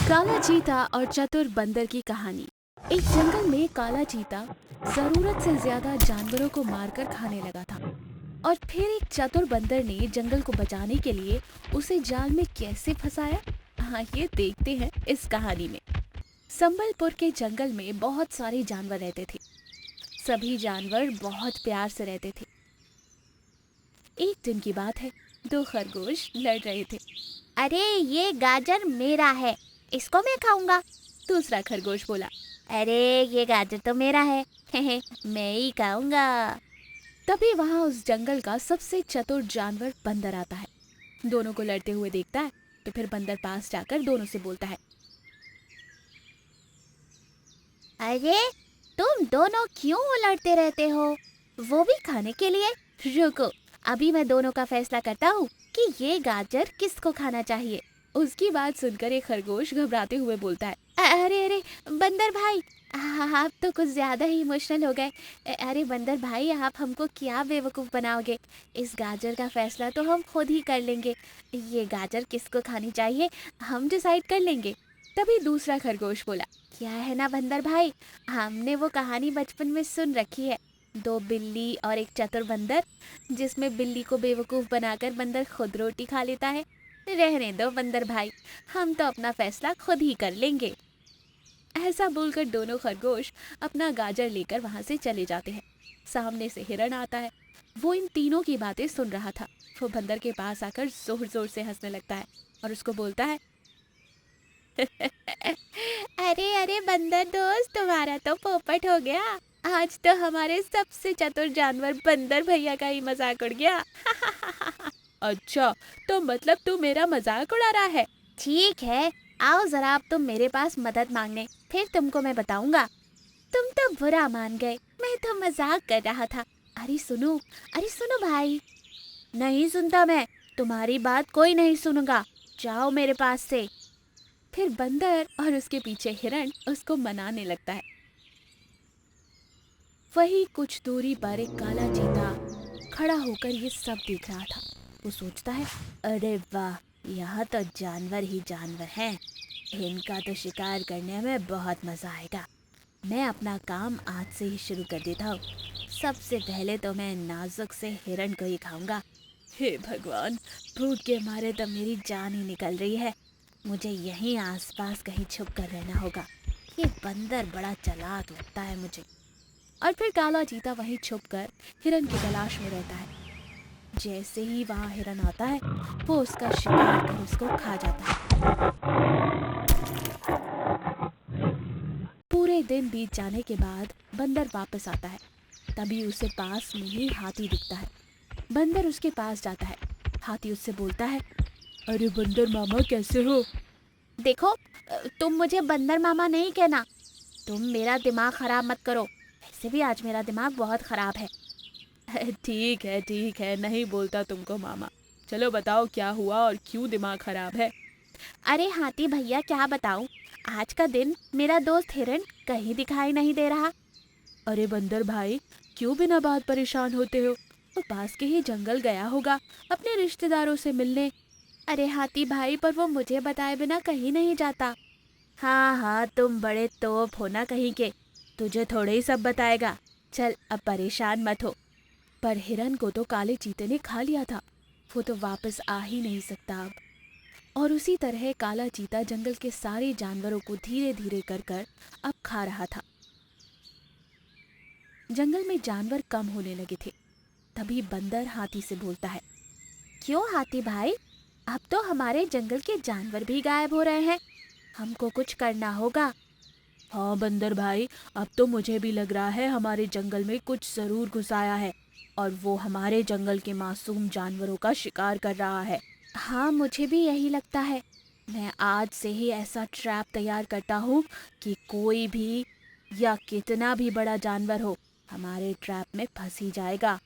काला चीता और चतुर बंदर की कहानी। एक जंगल में काला चीता जरूरत से ज्यादा जानवरों को मारकर खाने लगा था। और फिर एक चतुर बंदर ने जंगल को बचाने के लिए उसे जाल में कैसे फंसाया। हाँ, ये देखते हैं इस कहानी में। संबलपुर के जंगल में बहुत सारे जानवर रहते थे। सभी जानवर बहुत प्यार से रहते थे। एक दिन की बात है, दो खरगोश लड़ रहे थे। अरे ये गाजर मेरा है, इसको मैं खाऊंगा। दूसरा खरगोश बोला। अरे ये गाजर तो मेरा है, मैं ही खाऊंगा। तभी वहां उस जंगल का सबसे चतुर जानवर बंदर आता है। दोनों को लड़ते हुए देखता है तो फिर बंदर पास जाकर दोनों से बोलता है, अरे तुम दोनों क्यों लड़ते रहते हो, वो भी खाने के लिए? रुको, अभी मैं दोनों का फैसला करता हूँ कि ये गाजर किसको खाना चाहिए। उसकी बात सुनकर एक खरगोश घबराते हुए बोलता है, अरे अरे बंदर भाई, आप तो कुछ ज्यादा ही इमोशनल हो गए। अरे बंदर भाई, आप हमको क्या बेवकूफ़ बनाओगे। इस गाजर का फैसला तो हम खुद ही कर लेंगे। ये गाजर किसको खानी चाहिए हम डिसाइड कर लेंगे। तभी दूसरा खरगोश बोला, क्या है ना बंदर भाई, हमने वो कहानी बचपन में सुन रखी है, दो बिल्ली और एक चतुर बंदर, जिसमें बिल्ली को बेवकूफ़ बनाकर बंदर खुद रोटी खा लेता है। रहने दो बंदर भाई, हम तो अपना फैसला खुद ही कर लेंगे। ऐसा बोलकर दोनों खरगोश अपना गाजर लेकर वहां से चले जाते हैं। सामने से हिरण आता है। वो इन तीनों की बातें सुन रहा था। वो बंदर के पास आकर जोर जोर से हंसने लगता है और उसको बोलता है, अरे अरे बंदर दोस्त, तुम्हारा तो पोपट हो गया। आज तो हमारे सबसे चतुर जानवर बंदर भैया का ही मजाक उड़ गया। अच्छा, तो मतलब तू मेरा मजाक उड़ा रहा है। ठीक है, आओ जरा अब तुम मेरे पास मदद मांगने, फिर तुमको मैं बताऊंगा। तुम तो बुरा मान गए, मैं तो मजाक कर रहा था। अरे सुनो भाई। नहीं सुनता मैं, तुम्हारी बात कोई नहीं सुनूंगा, जाओ मेरे पास से। फिर बंदर और उसके पीछे हिरण उसको मनाने लगता है। वही कुछ दूरी पर एक काला चीता खड़ा होकर ये सब देख रहा था। वो सोचता है, अरे वाह, यहाँ तो जानवर ही जानवर हैं, इनका तो शिकार करने में बहुत मजा आएगा। मैं अपना काम आज से ही शुरू कर देता हूँ। सबसे पहले तो मैं नाजुक से हिरण को ही खाऊंगा। हे भगवान, भूख के मारे तो मेरी जान ही निकल रही है। मुझे यहीं आसपास कहीं छुप कर रहना होगा। ये बंदर बड़ा चालाक लगता है मुझे। और फिर काला चीता वहीं छुपकर हिरण की तलाश में रहता है। जैसे ही वहां हिरण आता है, वो उसका शिकार कर उसको खा जाता है। पूरे दिन बीत जाने के बाद बंदर वापस आता है। तभी उसे पास में ही हाथी दिखता है। बंदर उसके पास जाता है। हाथी उससे बोलता है, अरे बंदर मामा, कैसे हो? देखो, तुम मुझे बंदर मामा नहीं कहना। तुम मेरा दिमाग खराब मत करो, वैसे भी आज मेरा दिमाग बहुत खराब है। ठीक है, नहीं बोलता तुमको मामा। चलो बताओ, क्या हुआ और क्यों दिमाग खराब है? अरे हाथी भैया, क्या बताऊं, आज का दिन मेरा दोस्त हिरण कहीं दिखाई नहीं दे रहा। अरे बंदर भाई, क्यों बिना बात परेशान होते हो? वो पास के ही जंगल गया होगा अपने रिश्तेदारों से मिलने। अरे हाथी भाई, पर वो मुझे बताए बिना कहीं नहीं जाता। हाँ हाँ, तुम बड़े तोप हो ना कहीं के, तुझे थोड़े ही सब बताएगा। चल अब परेशान मत हो। पर हिरन को तो काले चीते ने खा लिया था। वो तो वापस आ ही नहीं सकता अब। और उसी तरह काला चीता जंगल के सारे जानवरों को धीरे धीरे कर कर अब खा रहा था। जंगल में जानवर कम होने लगे थे। तभी बंदर हाथी से बोलता है, क्यों हाथी भाई, अब तो हमारे जंगल के जानवर भी गायब हो रहे हैं, हमको कुछ करना होगा। हाँ बंदर भाई, अब तो मुझे भी लग रहा है हमारे जंगल में कुछ जरूर घुस आया है और वो हमारे जंगल के मासूम जानवरों का शिकार कर रहा है। हाँ, मुझे भी यही लगता है। मैं आज से ही ऐसा ट्रैप तैयार करता हूँ कि कोई भी या कितना भी बड़ा जानवर हो, हमारे ट्रैप में फंस ही जाएगा।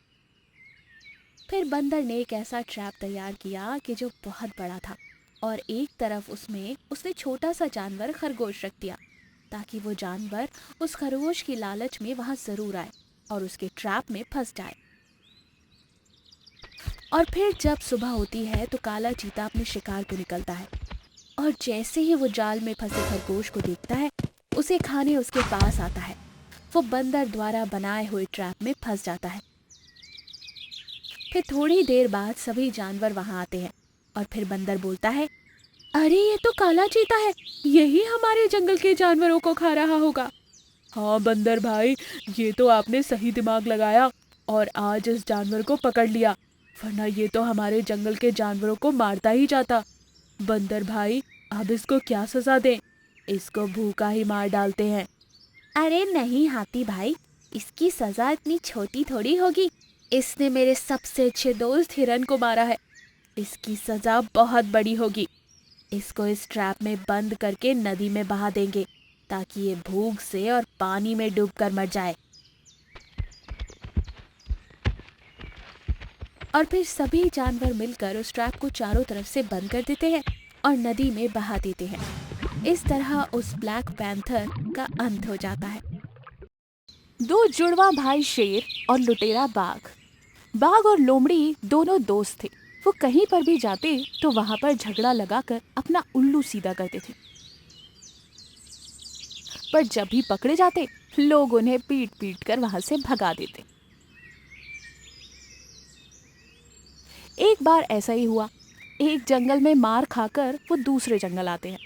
फिर बंदर ने एक ऐसा ट्रैप तैयार किया कि जो बहुत बड़ा था और एक तरफ उसमें उसने छोटा सा जानवर खरगोश रख दिया, ताकि वो जानवर उस खरगोश की लालच में वहां जरूर आए और उसके ट्रैप में फंस जाए। और फिर जब सुबह होती है तो काला चीता अपने शिकार को निकलता है। और जैसे ही वो जाल में फंसे खरगोश को देखता है, उसे खाने उसके पास आता है। वो बंदर द्वारा बनाए हुए ट्रैप में फंस जाता है। फिर थोड़ी देर बाद सभी जानवर वहां आते हैं और फिर बंदर बोलता है, अरे ये तो काला चीता है, यही हमारे जंगल के जानवरों को खा रहा होगा। हाँ बंदर भाई, ये तो आपने सही दिमाग लगाया और आज इस जानवर को पकड़ लिया, वरना ये तो हमारे जंगल के जानवरों को मारता ही जाता। बंदर भाई, अब इसको क्या सजा दें? इसको भूखा ही मार डालते हैं। अरे नहीं हाथी भाई, इसकी सजा इतनी छोटी थोड़ी होगी। इसने मेरे सबसे अच्छे दोस्त हिरन को मारा है, इसकी सजा बहुत बड़ी होगी। इसको इस ट्रैप में बंद करके नदी में बहा देंगे ताकि ये भूख से और पानी में डूबकर मर जाए। और फिर सभी जानवर मिलकर उस ट्रैप को चारों तरफ से बंद कर देते हैं और नदी में बहा देते हैं। इस तरह उस ब्लैक पैंथर का अंत हो जाता है। दो जुड़वा भाई शेर और लुटेरा बाघ। बाघ और लोमड़ी दोनों दोस्त थे। वो कहीं पर भी जाते तो वहां पर झगड़ा लगाकर अपना उल्लू सीधा करते थे, पर जब भी पकड़े जाते लोग उन्हें पीट पीट कर वहां से भगा देते। एक बार ऐसा ही हुआ। एक जंगल में मार खाकर वो दूसरे जंगल आते हैं।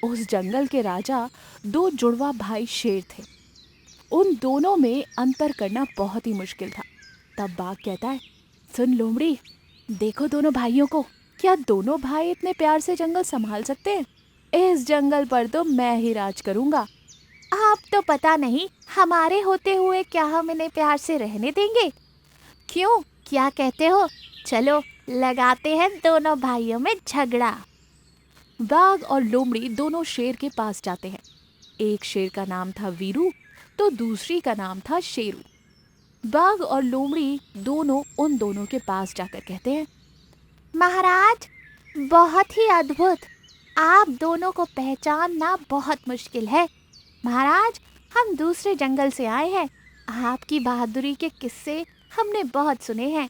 उस जंगल के राजा दो जुड़वा भाई शेर थे। उन दोनों में अंतर करना बहुत ही मुश्किल था। तब बाघ कहता है, सुन लोमड़ी, देखो दोनों भाइयों को, क्या दोनों भाई इतने प्यार से जंगल संभाल सकते हैं? इस जंगल पर तो मैं ही राज करूंगा। आप तो पता नहीं हमारे होते हुए क्या हम इन्हें प्यार से रहने देंगे? क्यों, क्या कहते हो? चलो लगाते हैं दोनों भाइयों में झगड़ा। बाघ और लोमड़ी दोनों शेर के पास जाते हैं। एक शेर का नाम था वीरू तो दूसरी का नाम था शेरू। बाघ और लोमड़ी दोनों उन दोनों के पास जाकर कहते हैं, महाराज, बहुत ही अद्भुत, आप दोनों को पहचानना बहुत मुश्किल है। महाराज, हम दूसरे जंगल से आए हैं। आपकी बहादुरी के किस्से हमने बहुत सुने हैं।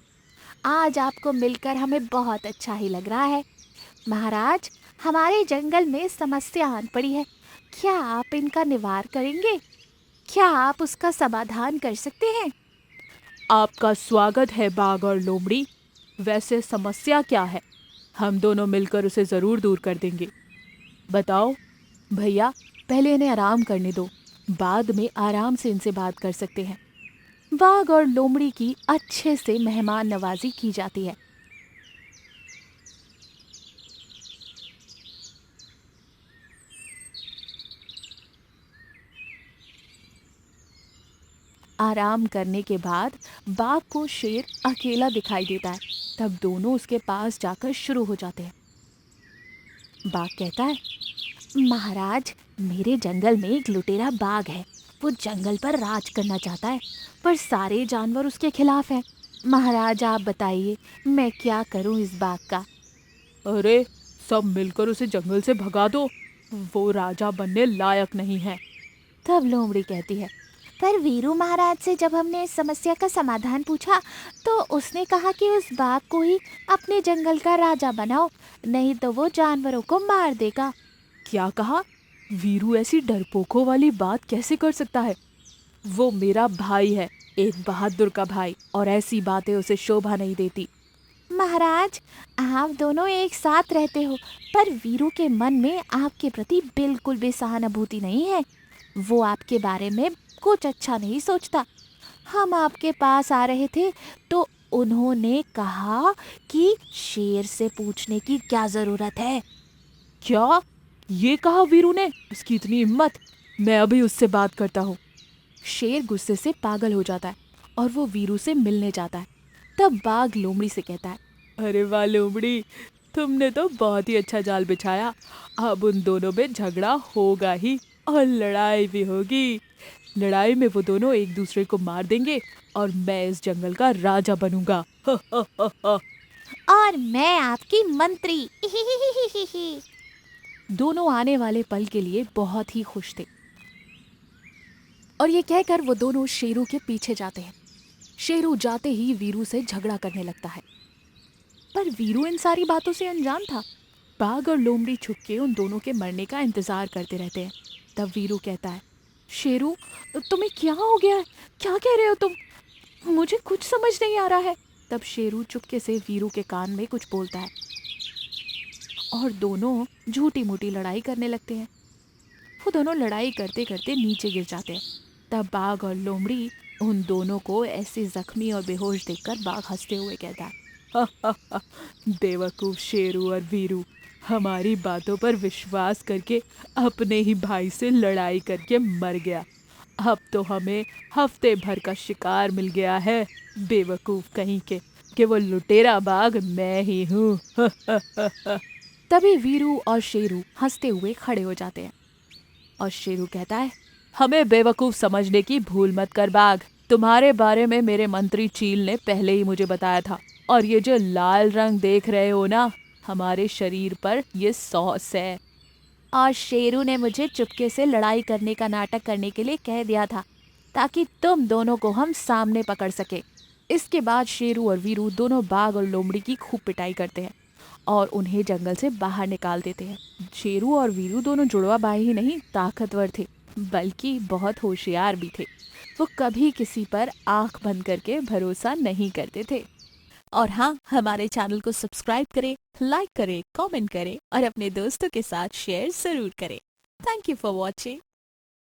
आज आपको मिलकर हमें बहुत अच्छा ही लग रहा है। महाराज, हमारे जंगल में समस्या आन पड़ी है, क्या आप इनका निवार करेंगे? क्या आप उसका समाधान कर सकते हैं? आपका स्वागत है बाघ और लोमड़ी। वैसे समस्या क्या है? हम दोनों मिलकर उसे जरूर दूर कर देंगे। बताओ भैया, पहले इन्हें आराम करने दो, बाद में आराम से इनसे बात कर सकते हैं। बाघ और लोमड़ी की अच्छे से मेहमान नवाजी की जाती है। आराम करने के बाद बाघ को शेर अकेला दिखाई देता है। तब दोनों उसके पास जाकर शुरू हो जाते हैं। बाघ कहता है, महाराज, मेरे जंगल में एक लुटेरा बाघ है। वो जंगल पर राज करना चाहता है, पर सारे जानवर उसके खिलाफ हैं। महाराज, आप बताइए मैं क्या करूं इस बाघ का? अरे सब मिलकर उसे जंगल से भगा दो, वो राजा बनने लायक नहीं है। तब लोमड़ी कहती है, पर वीरू महाराज से जब हमने इस समस्या का समाधान पूछा तो उसने कहा कि उस बाघ को ही अपने जंगल का राजा बनाओ, नहीं तो वो जानवरों को मार देगा। क्या कहा? वीरू ऐसी डरपोकों वाली बात कैसे कर सकता है? वो मेरा भाई है, एक बहादुर का भाई, और ऐसी बातें उसे शोभा नहीं देती। महाराज, आप दोनों एक साथ रहते हो, पर वीरू के मन में आपके प्रति बिल्कुल भी सहानुभूति नहीं है। वो आपके बारे में कुछ अच्छा नहीं सोचता। हम आपके पास आ रहे थे तो उन्होंने कहा कि शेर से पूछने की क्या जरूरत है। क्या ये कहा वीरू ने? उसकी इतनी हिम्मत! मैं अभी उससे बात करता हूँ। शेर गुस्से से पागल हो जाता है और वो वीरू से मिलने जाता है। तब बाघ लोमड़ी से कहता है, अरे वाह लोमड़ी, तुमने तो बहुत ही अच्छा जाल बिछाया। अब उन दोनों में झगड़ा होगा ही और लड़ाई भी होगी। लड़ाई में वो दोनों एक दूसरे को मार देंगे और मैं इस जंगल का राजा बनूंगा। और मैं आपकी मंत्री। दोनों आने वाले पल के लिए बहुत ही खुश थे और ये कहकर वो दोनों शेरू के पीछे जाते हैं। शेरू जाते ही वीरू से झगड़ा करने लगता है, पर वीरू इन सारी बातों से अनजान था। बाघ और लोमड़ी छुप के उन दोनों के मरने का इंतजार करते रहते हैं। तब वीरू कहता है, शेरू तुम्हें क्या हो गया है? क्या कह रहे हो तुम? मुझे कुछ समझ नहीं आ रहा है। तब शेरू चुपके से वीरू के कान में कुछ बोलता है और दोनों झूठी मूठी लड़ाई करने लगते हैं। वो दोनों लड़ाई करते करते नीचे गिर जाते हैं। तब बाघ और लोमड़ी उन दोनों को ऐसे जख्मी और बेहोश देखकर बाघ हंसते हुए कहता है, बेवकूफ शेरू और वीरू, हमारी बातों पर विश्वास करके अपने ही भाई से लड़ाई करके मर गया। अब तो हमें हफ्ते भर का शिकार मिल गया है। बेवकूफ कहीं के कि वो लुटेरा बाघ मैं ही हूँ। तभी वीरू और शेरू हंसते हुए खड़े हो जाते हैं और शेरू कहता है, हमें बेवकूफ समझने की भूल मत कर बाघ। तुम्हारे बारे में मेरे मंत्री चील ने पहले ही मुझे बताया था। और ये जो लाल रंग देख रहे हो ना, हमारे शरीर पर ये सॉस है। और शेरू ने मुझे चुपके से लड़ाई करने का नाटक करने के लिए कह दिया था ताकि तुम दोनों को हम सामने पकड़ सके। इसके बाद शेरू और वीरू दोनों बाघ और लोमड़ी की खूब पिटाई करते हैं और उन्हें जंगल से बाहर निकाल देते हैं। शेरू और वीरू दोनों जुड़वा भाई ही नहीं ताकतवर थे, बल्कि बहुत होशियार भी थे। वो कभी किसी पर आंख बंद करके भरोसा नहीं करते थे। और हाँ, हमारे चैनल को सब्सक्राइब करें, लाइक करें, कमेंट करें और अपने दोस्तों के साथ शेयर जरूर करें। Thank you for watching.